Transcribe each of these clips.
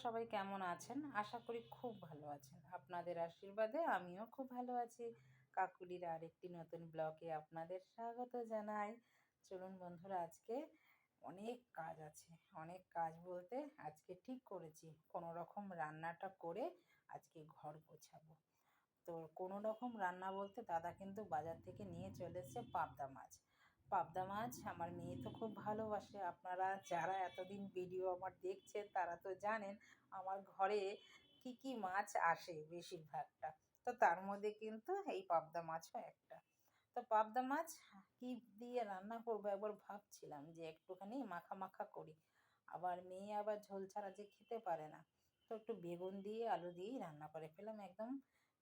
সবাই কেমন আছেন? আশা করি খুব ভালো আছেন। আপনাদের আশীর্বাদে আমিও খুব ভালো আছি। কাকুলির আরেকটি নতুন ব্লগে আপনাদের স্বাগত জানাই। চলুন বন্ধুরা, আজকে অনেক কাজ আছে। অনেক কাজ বলতে আজকে ঠিক করেছি কোনো রকম রান্নাটা করে আজকে ঘর গোছাবো। তো কোনো রকম রান্না বলতে দাদা কিন্তু বাজার থেকে নিয়ে চলে এসেছে পাবদা মাছ। পাবদা মাছ আমার মেয়ে তো খুব ভালোবাসে। আপনারা যারা এতদিন ভিডিও আমার দেখছেন তারা তো জানেন আমার ঘরে কি কি মাছ আসে বেশিরভাগটা। তো তার মধ্যে কিন্তু এই পাবদা মাছও একটা। তো পাবদা মাছ কি দিয়ে রান্না করবো একবার ভাবছিলাম যে একটুখানি মাখা মাখা করি। আবার মেয়ে আবার ঝোল ছাড়া যে খেতে পারে না। তো একটু বেগুন দিয়ে আলু দিয়েই রান্না করে ফেলাম, একদম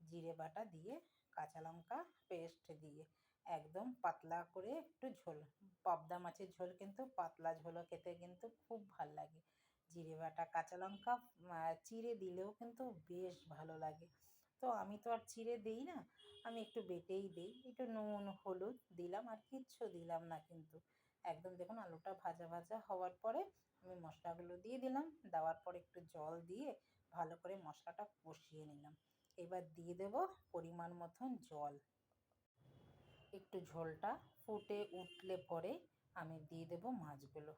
জিরে বাটা দিয়ে, কাঁচা লঙ্কা পেস্ট দিয়ে একদম পাতলা করে একটু ঝোল। পাবদা মাছের ঝোল কিন্তু পাতলা ঝোলও খেতে কিন্তু খুব ভাল লাগে। জিরে বাটা কাঁচা লঙ্কা চিড়ে দিলেও কিন্তু বেশ ভালো লাগে। তো আমি তো আর চিড়ে দিই না, আমি একটু বেটেই দিই। একটু নুন হলুদ দিলাম, আর কিচ্ছু দিলাম না কিন্তু। একদম দেখুন আলুটা ভাজা ভাজা হওয়ার পরে আমি মশলাগুলো দিয়ে দিলাম। দেওয়ার পরে একটু জল দিয়ে ভালো করে মশলাটা কষিয়ে নিলাম। এবার দিয়ে দেব পরিমাণ মতন জল। একটু ঝোলটা ফুটে উঠলে পরে আমি দিয়ে দেব মাছগুলো।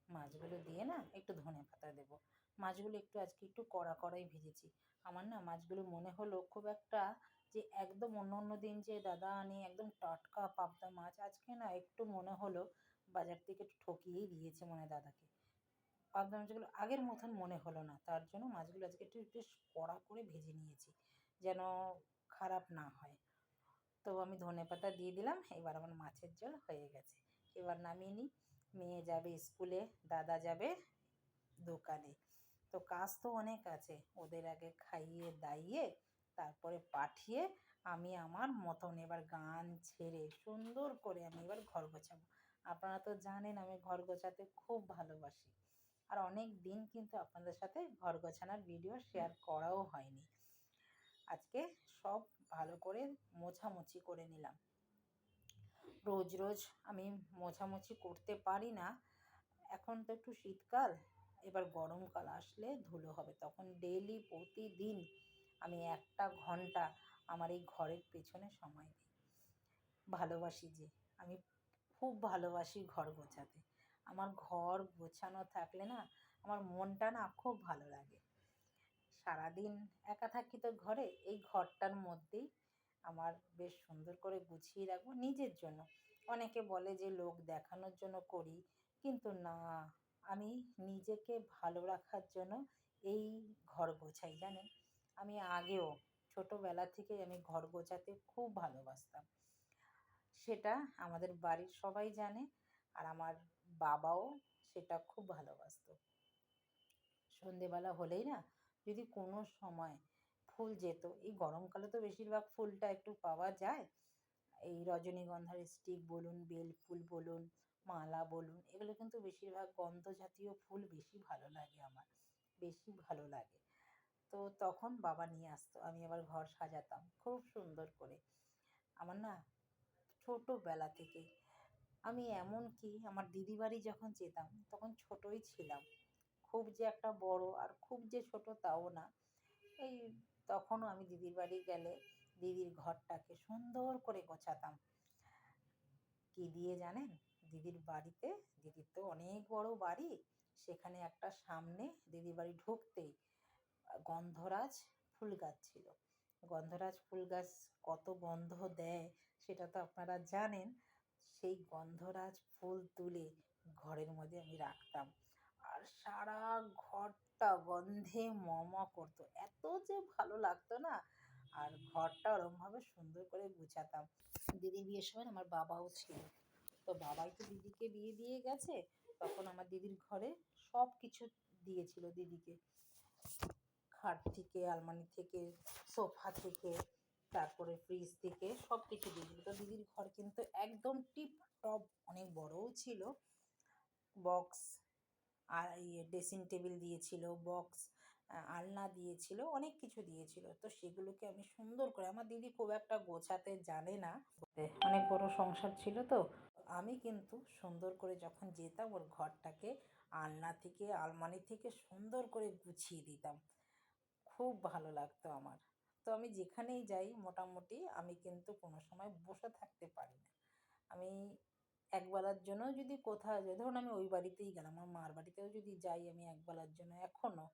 মাছগুলো দিয়ে না একটু ধনেপাতা দেবো। মাছগুলো একটু আজকে একটু কড়া কড়াই ভেজেছি। আমার না মাছগুলো মনে হলো খুব একটা যে একদম অন্য অন্য দিন যে দাদা আনে একদম টাটকা পাবদা মাছ, আজকে না একটু মনে হলো বাজার থেকে একটু ঠকিয়েই দিয়েছে মনে দাদাকে। পাবদা মাছগুলো আগের মতন মনে হলো না, তার জন্য মাছগুলো আজকে একটু বেশ কড়া করে ভেজে নিয়েছি যেন খারাপ না হয়। তো আমি ধনেপাতা দিয়ে দিলাম। এবার আমার মাছের ঝোল হয়ে গেছে। এবার নামিয়ে নিই। মেয়ে যাবে স্কুলে, দাদা যাবে দোকানে। তো কাজ তো অনেক আছে, ওদের আগে খাইয়ে দাইয়ে তারপরে পাঠিয়ে আমি আমার মতন এবার গান ছেড়ে সুন্দর করে আমি এবার ঘর গোছাবো। আপনারা তো জানেন আমি ঘর গোছাতে খুব ভালোবাসি। আর অনেক দিন কিন্তু আপনাদের সাথে ঘর গোছানোর ভিডিও শেয়ার করাও হয়নি। আজকে সব ভালো করে মোছামুছি করে নিলাম। রোজ রোজ আমি মোছামুছি করতে পারি না। এখন তো একটু শীতকাল, এবার গরমকাল আসলে ধুলো হবে, তখন ডেইলি প্রতিদিন আমি 1 ঘন্টা আমার এই ঘরের পেছনে সময় দিই। ভালোবাসি যে আমি খুব ভালোবাসি ঘর গোছাতে। আমার ঘর গোছানো থাকলে না আমার মনটা না খুব ভালো লাগে। সারাদিন একা থাকি তো ঘরে, এই ঘরটার মধ্যেই আমার বেশ সুন্দর করে গুছিয়ে রাখবো নিজের জন্য। অনেকে বলে যে লোক দেখানোর জন্য করি, কিন্তু না, আমি নিজেকে ভালো রাখার জন্য এই ঘর গোছাই জানেন। আমি আগেও ছোটোবেলা থেকেই আমি ঘর গোছাতে খুব ভালোবাসতাম, সেটা আমাদের বাড়ির সবাই জানে। আর আমার বাবাও সেটা খুব ভালোবাসতো। সন্ধেবেলা হলেই না যদি কোনো সময় ফুল যেত, এই গরমকালে তো বেশিরভাগ ফুলটা একটু পাওয়া যায়, এই রজনীগন্ধার স্টিক বলুন, বেল ফুল বলুন, মালা বলুন, এগুলো কিন্তু বেশিরভাগ গন্ধ জাতীয় ফুল বেশি ভালো লাগে আমার, বেশি ভালো লাগে। তো তখন বাবা নিয়ে আসতো, আমি আবার ঘর সাজাতাম খুব সুন্দর করে। আমার না ছোটোবেলা থেকেই আমি, এমনকি আমার দিদি বাড়ি যখন যেতাম তখন ছোটই ছিলাম, খুব যে একটা বড় আর খুব যে ছোট তাও না। এই তখনও আমি দিদির বাড়ি গেলে দিদির ঘরটাকে সুন্দর করে গোছাতাম। কী দিয়ে জানেন? দিদির বাড়িতে, দিদির তো অনেক বড় বাড়ি, সেখানে একটা সামনে দিদির বাড়ি ঢুকতেই গন্ধরাজ ফুল গাছ ছিল। গন্ধরাজ ফুল গাছ কত গন্ধ দেয় সেটা তো আপনারা জানেন। সেই গন্ধরাজ ফুল তুলে ঘরের মধ্যে আমি রাখতাম, আর সারা ঘরটা গন্ধে ম ম করতো, এত যে ভালো লাগতো না। আর ঘরটা ওরমভাবে সুন্দর করে গুছাতাম। দিদির বিয়ের সময় আমার বাবাও ছিল, তো বাবাই তো দিদিকে বিয়ে দিয়ে গেছে, তখন আমার দিদির ঘরে সব কিছু দিয়েছিল দিদিকে। খাট থেকে, আলমারি থেকে, সোফা থেকে, তারপরে ফ্রিজ থেকে সব কিছু দিয়েছিল। তো দিদির ঘর কিন্তু একদম টিপটপ, অনেক বড়ও ছিল। বক্স আর ড্রেসিং টেবিল দিয়েছিল, বক্স আলনা দিয়েছিল, অনেক কিছু দিয়েছিল। তো সেগুলোকে আমি সুন্দর করে, আমার দিদি খুব একটা গোছাতে জানে না, অনেক বড় সংসার ছিল তো, আমি কিন্তু সুন্দর করে যখন যেতাম ওর ঘরটাকে আলনা থেকে আলমারি থেকে সুন্দর করে গুছিয়ে দিতাম। খুব ভালো লাগতো আমার। তো আমি যেখানেই যাই মোটামুটি আমি কিন্তু কোনো সময় বসে থাকতে পারি না। আমি একবেলার জন্য যদি কোথাও যাই, ধরুন আমি ওই বাড়িতেই গেলাম, আমার মার বাড়িতেও যদি যাই আমি একবেলার জন্য, এখনও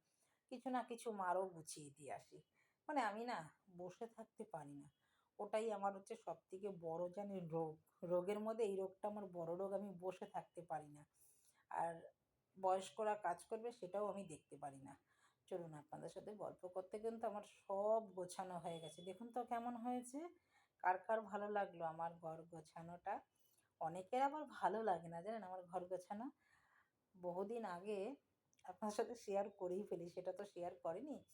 কিছু না কিছু মারও গুছিয়ে দিয়ে আসি। মানে আমি না বসে থাকতে পারি না। ওটাই আমার হচ্ছে সবথেকে বড় জানি রোগ। রোগের মধ্যে এই রোগটা আমার বড় রোগ, আমি বসে থাকতে পারি না। আর বয়স্করা কাজ করবে সেটাও আমি দেখতে পারি না। চলুন আপনাদের সাথে গল্প করতে কিন্তু আমার সব গোছানো হয়ে গেছে। দেখুন তো কেমন হয়েছে? কার, কার ভালো লাগলো আমার ঘর গোছানোটা? অনেকের আবার ভালো লাগে না জানেন আমার ঘর গোছানো। বহুদিন আগে আপনার সাথে শেয়ার করেই ফেলি, সেটা তো শেয়ার করিনি।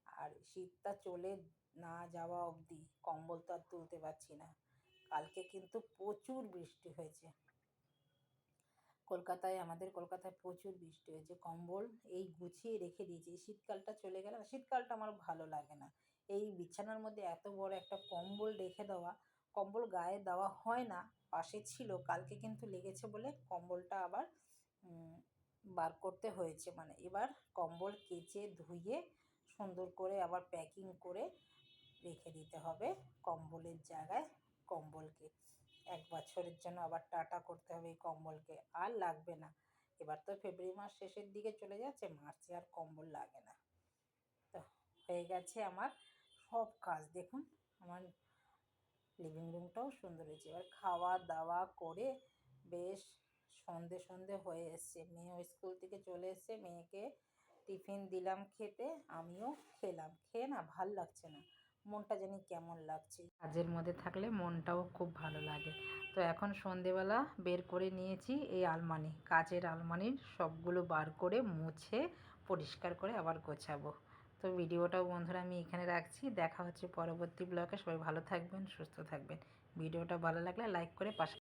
আর শীতটা চলে না যাওয়া অবধি কম্বল তো আর তুলতে পারছি না। কালকে কিন্তু প্রচুর বৃষ্টি হয়েছে। আমাদের কলকাতায় প্রচুর বৃষ্টি হয়েছে। কম্বল এই গুছিয়ে রেখে দিয়েছি। এই শীতকালটা চলে গেলে না, শীতকালটা আমার ভালো লাগে না। এই বিছানার মধ্যে এত বড় একটা কম্বল রেখে দেওয়া, কম্বল গায়ে দেওয়া হয় না, পাশে ছিল। কালকে কিন্তু লেগেছে বলে কম্বলটা আবার উম বার করতে হয়েছে। মানে এবার কম্বল কেচে ধুয়ে সুন্দর করে আবার প্যাকিং করে রেখে দিতে হবে কম্বলের জায়গায় কম্বলকে। ১ বছরের জন্য আবার টাটা করতে হবে এই কম্বলকে। আর লাগবে না। এবার তো ফেব্রুয়ারি মাস শেষের দিকে চলে যাচ্ছে, মার্চে আর কম্বল লাগে না। তো হয়ে গেছে আমার সব কাজ। দেখুন আমার লিভিং রুমটাও সুন্দর হয়েছে। এবার খাওয়া-দাওয়া করে বেশ সন্ধে, সন্ধে হয়ে এসছে। মেয়েও স্কুল থেকে চলে এসছে। মেয়েকে টিফিন দিলাম খেতে, আমিও খেলাম। খেয়ে না ভাল লাগছে না। মনটা জানি কেমন লাগছে। কাজের মধ্যে থাকলে মনটাও খুব ভালো লাগে। তো এখন সন্ধেবেলা বের করে নিয়েছি এই আলমারি। কাচের আলমারির সবগুলো বার করে মুছে পরিষ্কার করে আবার গোছাবো। তো ভিডিওটাও বন্ধুরা আমি এখানে রাখছি। দেখা হচ্ছে পরবর্তী ব্লগে। সবাই ভালো থাকবেন, সুস্থ থাকবেন। ভিডিওটা ভালো লাগলে লাইক করে পাশে